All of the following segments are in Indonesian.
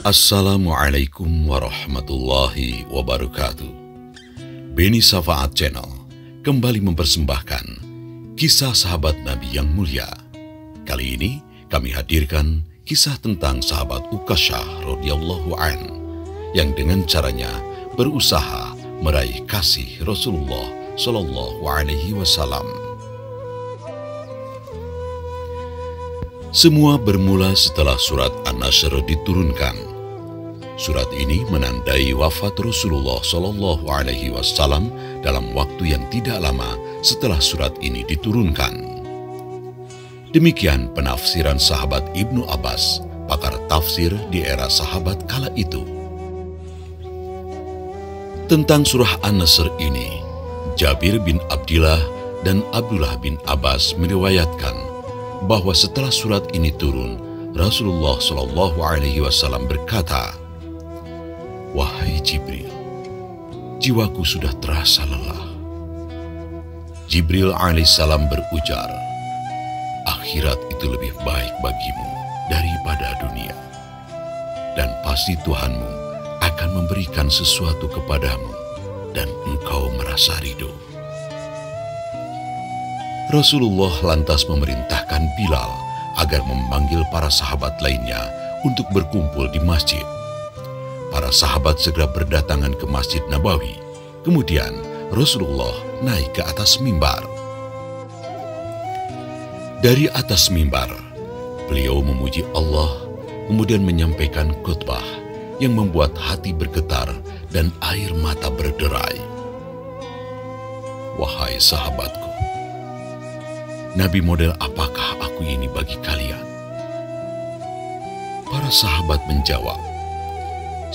Assalamualaikum warahmatullahi wabarakatuh. Beni Syafaat Channel kembali mempersembahkan kisah sahabat Nabi yang mulia. Kali ini kami hadirkan kisah tentang sahabat Ukasyah radhiyallahu an yang dengan caranya berusaha meraih kasih Rasulullah Shallallahu Alaihi Wasallam. Semua bermula setelah surat An-Nasr diturunkan. Surat ini menandai wafat Rasulullah Shallallahu Alaihi Wasallam dalam waktu yang tidak lama setelah surat ini diturunkan. Demikian penafsiran sahabat Ibnu Abbas, pakar tafsir di era sahabat kala itu. Tentang surah An-Nasr ini, Jabir bin Abdillah dan Abdullah bin Abbas meriwayatkan bahwa setelah surat ini turun, Rasulullah Shallallahu Alaihi Wasallam berkata, "Wahai Jibril, jiwaku sudah terasa lelah." Jibril alaihissalam berujar, "Akhirat itu lebih baik bagimu daripada dunia. Dan pasti Tuhanmu akan memberikan sesuatu kepadamu dan engkau merasa ridho." Rasulullah lantas memerintahkan Bilal agar memanggil para sahabat lainnya untuk berkumpul di masjid. Para sahabat segera berdatangan ke Masjid Nabawi. Kemudian Rasulullah naik ke atas mimbar. Dari atas mimbar, beliau memuji Allah, kemudian menyampaikan khutbah yang membuat hati bergetar dan air mata berderai. "Wahai sahabatku, Nabi model apakah aku ini bagi kalian?" Para sahabat menjawab,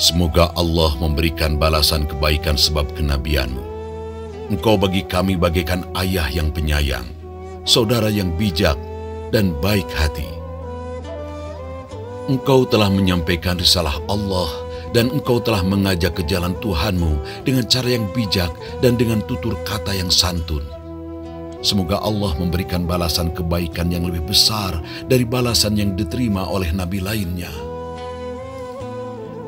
"Semoga Allah memberikan balasan kebaikan sebab kenabianmu. Engkau bagi kami bagaikan ayah yang penyayang, saudara yang bijak dan baik hati. Engkau telah menyampaikan risalah Allah dan engkau telah mengajak ke jalan Tuhanmu dengan cara yang bijak dan dengan tutur kata yang santun. Semoga Allah memberikan balasan kebaikan yang lebih besar dari balasan yang diterima oleh nabi lainnya."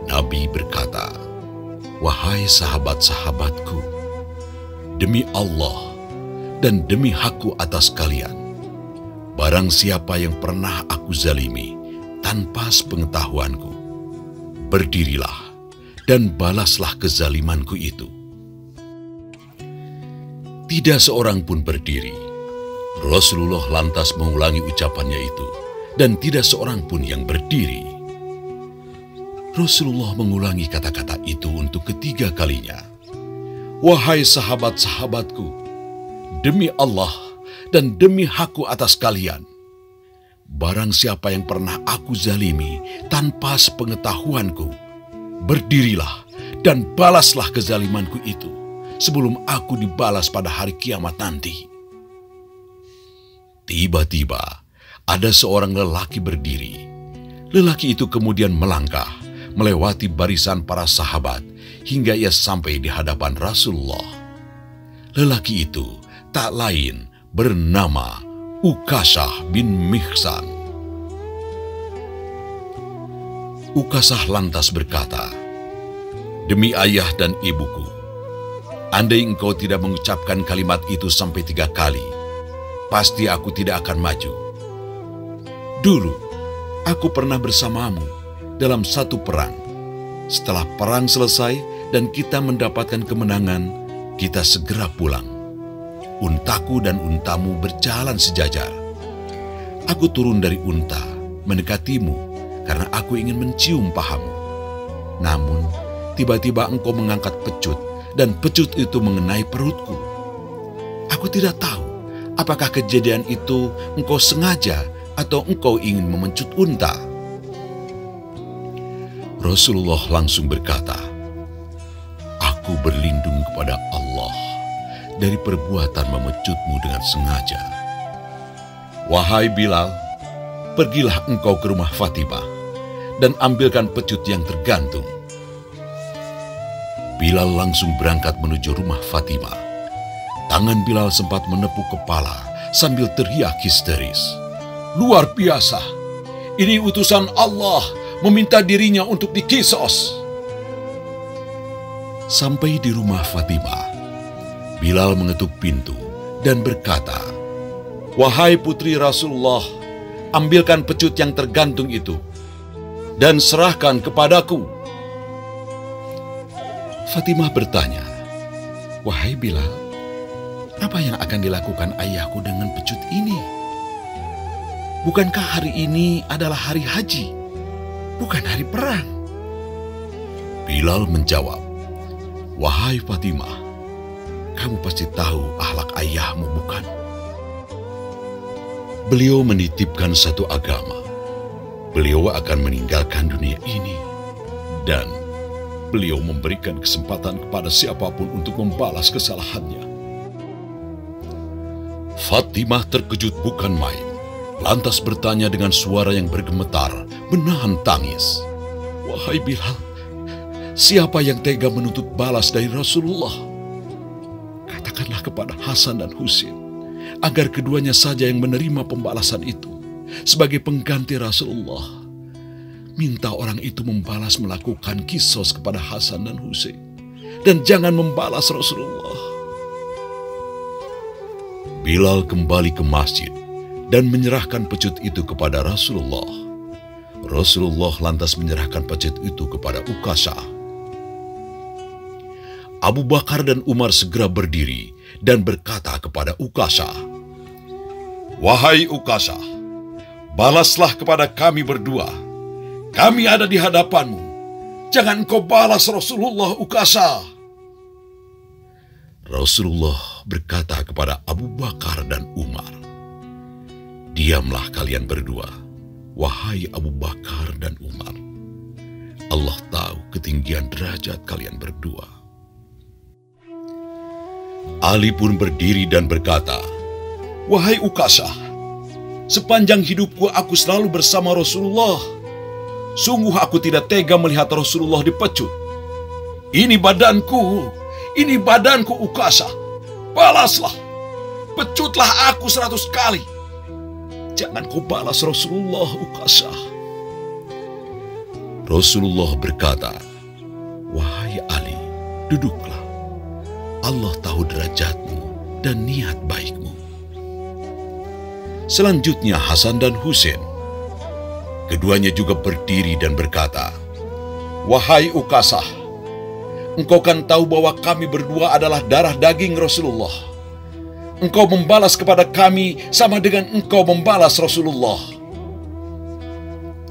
Nabi berkata, "Wahai sahabat-sahabatku, demi Allah dan demi hakku atas kalian, barang siapa yang pernah aku zalimi tanpa sepengetahuanku, berdirilah dan balaslah kezalimanku itu." Tidak seorang pun berdiri. Rasulullah lantas mengulangi ucapannya itu, dan tidak seorang pun yang berdiri. Rasulullah mengulangi kata-kata itu untuk ketiga kalinya. "Wahai sahabat-sahabatku, demi Allah dan demi hakku atas kalian, barang siapa yang pernah aku zalimi tanpa sepengetahuanku, berdirilah dan balaslah kezalimanku itu sebelum aku dibalas pada hari kiamat nanti." Tiba-tiba ada seorang lelaki berdiri. Lelaki itu kemudian melangkah melewati barisan para sahabat hingga ia sampai di hadapan Rasulullah. Lelaki itu tak lain bernama Ukasyah bin Mihsan. Ukasyah lantas berkata, "Demi ayah dan ibuku, andai engkau tidak mengucapkan kalimat itu sampai 3 kali, pasti aku tidak akan maju. Dulu, aku pernah bersamamu dalam satu perang. Setelah perang selesai dan kita mendapatkan kemenangan, kita segera pulang. Untaku dan untamu berjalan sejajar. Aku turun dari unta, mendekatimu karena aku ingin mencium pahamu. Namun, tiba-tiba engkau mengangkat pecut dan pecut itu mengenai perutku. Aku tidak tahu apakah kejadian itu engkau sengaja atau engkau ingin memencut unta." Rasulullah langsung berkata, "Aku berlindung kepada Allah dari perbuatan memecutmu dengan sengaja. Wahai Bilal, pergilah engkau ke rumah Fatimah dan ambilkan pecut yang tergantung." Bilal langsung berangkat menuju rumah Fatimah. Tangan Bilal sempat menepuk kepala sambil teriak histeris, "Luar biasa! Ini utusan Allah meminta dirinya untuk dikisos. Sampai di rumah Fatimah, Bilal mengetuk pintu dan berkata, "Wahai putri Rasulullah, ambilkan pecut yang tergantung itu dan serahkan kepadaku." Fatimah bertanya, "Wahai Bilal, apa yang akan dilakukan ayahku dengan pecut ini? Bukankah hari ini adalah hari haji, bukan hari perang?" Bilal menjawab, "Wahai Fatimah, kamu pasti tahu akhlak ayahmu, bukan? Beliau menitipkan satu agama. Beliau akan meninggalkan dunia ini. Dan beliau memberikan kesempatan kepada siapapun untuk membalas kesalahannya." Fatimah terkejut bukan main. Lantas bertanya dengan suara yang bergemetar, menahan tangis, "Wahai Bilal, siapa yang tega menuntut balas dari Rasulullah? Katakanlah kepada Hasan dan Husain agar keduanya saja yang menerima pembalasan itu sebagai pengganti Rasulullah. Minta orang itu membalas melakukan kisos kepada Hasan dan Husain dan jangan membalas Rasulullah." Bilal kembali ke masjid dan menyerahkan pecut itu kepada Rasulullah. Rasulullah lantas menyerahkan pecut itu kepada Ukasha. Abu Bakar dan Umar segera berdiri dan berkata kepada Ukasha, "Wahai Ukasha, balaslah kepada kami berdua. Kami ada di hadapanmu. Jangan engkau balas Rasulullah, Ukasha." Rasulullah berkata kepada Abu Bakar dan Umar, "Diamlah kalian berdua, wahai Abu Bakar dan Umar. Allah tahu ketinggian derajat kalian berdua." Ali pun berdiri dan berkata, "Wahai Ukasha, sepanjang hidupku aku selalu bersama Rasulullah. Sungguh aku tidak tega melihat Rasulullah dipecut. Ini badanku Ukasha. Balaslah, pecutlah aku 100 kali. Jangan kau balas Rasulullah, Ukasha." Rasulullah berkata, "Wahai Ali, duduklah. Allah tahu derajatmu dan niat baikmu." Selanjutnya Hasan dan Husain. Keduanya juga berdiri dan berkata, "Wahai Ukasha, engkau kan tahu bahwa kami berdua adalah darah daging Rasulullah. Engkau membalas kepada kami sama dengan engkau membalas Rasulullah."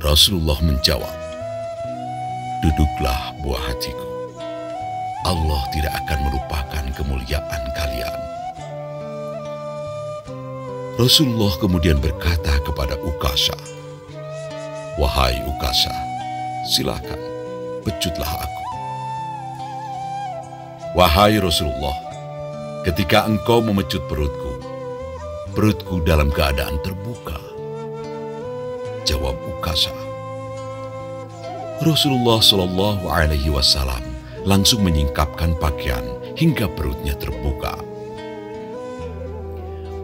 Rasulullah menjawab, "Duduklah buah hatiku. Allah tidak akan melupakan kemuliaan kalian." Rasulullah kemudian berkata kepada Ukasha, "Wahai Ukasha, silakan, pecutlah aku." "Wahai Rasulullah, ketika engkau memecut perutku dalam keadaan terbuka," jawab Ukasha. Rasulullah Shallallahu Alaihi Wasallam langsung menyingkapkan pakaian hingga perutnya terbuka.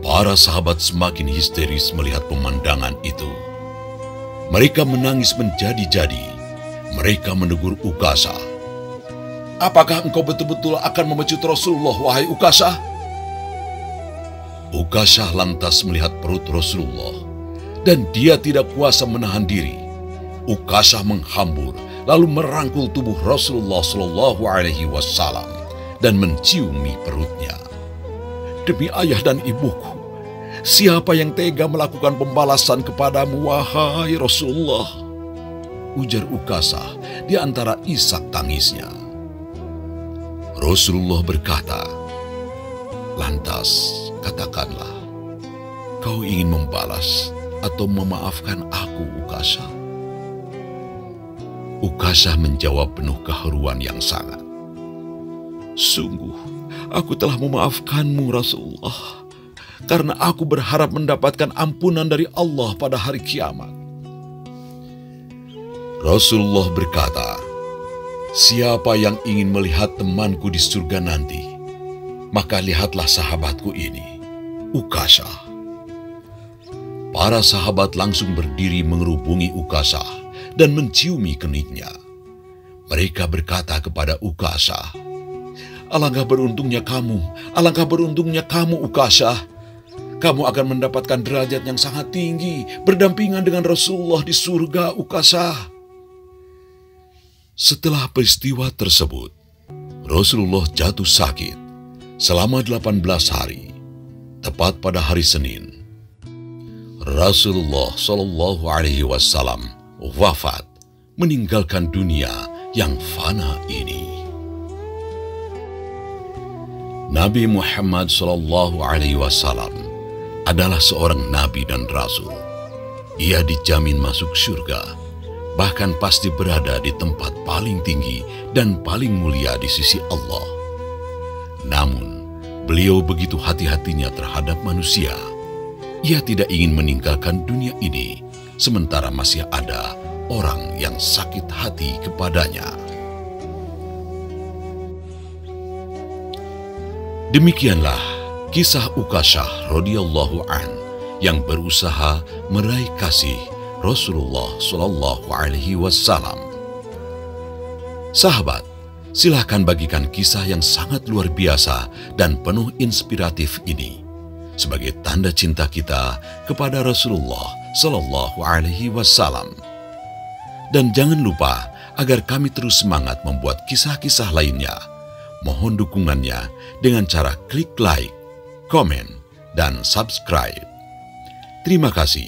Para sahabat semakin histeris melihat pemandangan itu. Mereka menangis menjadi-jadi. Mereka menegur Ukasha, "Apakah engkau betul-betul akan memecut Rasulullah, wahai Ukasha?" Ukasha lantas melihat perut Rasulullah dan dia tidak kuasa menahan diri. Ukasha menghambur lalu merangkul tubuh Rasulullah Shallallahu Alaihi Wasallam dan menciumi perutnya. "Demi ayah dan ibuku, siapa yang tega melakukan pembalasan kepadamu, wahai Rasulullah?" ujar Ukasha di antara isak tangisnya. Rasulullah berkata, "Lantas katakanlah, kau ingin membalas atau memaafkan aku, Ukasha?" Ukasha menjawab penuh keharuan yang sangat, "Sungguh, aku telah memaafkanmu, Rasulullah, karena aku berharap mendapatkan ampunan dari Allah pada hari kiamat." Rasulullah berkata, "Siapa yang ingin melihat temanku di surga nanti, maka lihatlah sahabatku ini, Ukasha." Para sahabat langsung berdiri mengerubungi Ukasha dan menciumi keningnya. Mereka berkata kepada Ukasha, "Alangkah beruntungnya kamu Ukasha. Kamu akan mendapatkan derajat yang sangat tinggi, berdampingan dengan Rasulullah di surga, Ukasha." Setelah peristiwa tersebut, Rasulullah jatuh sakit selama 18 hari, tepat pada hari Senin. Rasulullah Shallallahu Alaihi Wasallam wafat, meninggalkan dunia yang fana ini. Nabi Muhammad Shallallahu Alaihi Wasallam adalah seorang nabi dan rasul. Ia dijamin masuk surga, bahkan pasti berada di tempat paling tinggi dan paling mulia di sisi Allah. Namun, beliau begitu hati-hatinya terhadap manusia. Ia tidak ingin meninggalkan dunia ini, sementara masih ada orang yang sakit hati kepadanya. Demikianlah kisah Ukasha radhiyallahu an yang berusaha meraih kasih Rasulullah Shallallahu Alaihi Wasallam. Sahabat, silahkan bagikan kisah yang sangat luar biasa dan penuh inspiratif ini sebagai tanda cinta kita kepada Rasulullah Shallallahu Alaihi Wasallam. Dan jangan lupa agar kami terus semangat membuat kisah-kisah lainnya. Mohon dukungannya dengan cara klik like, komen, dan subscribe. Terima kasih.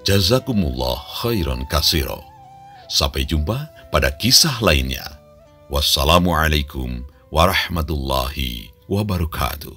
Jazakumullah khairan katsira. Sampai jumpa pada kisah lainnya. Wassalamualaikum warahmatullahi wabarakatuh.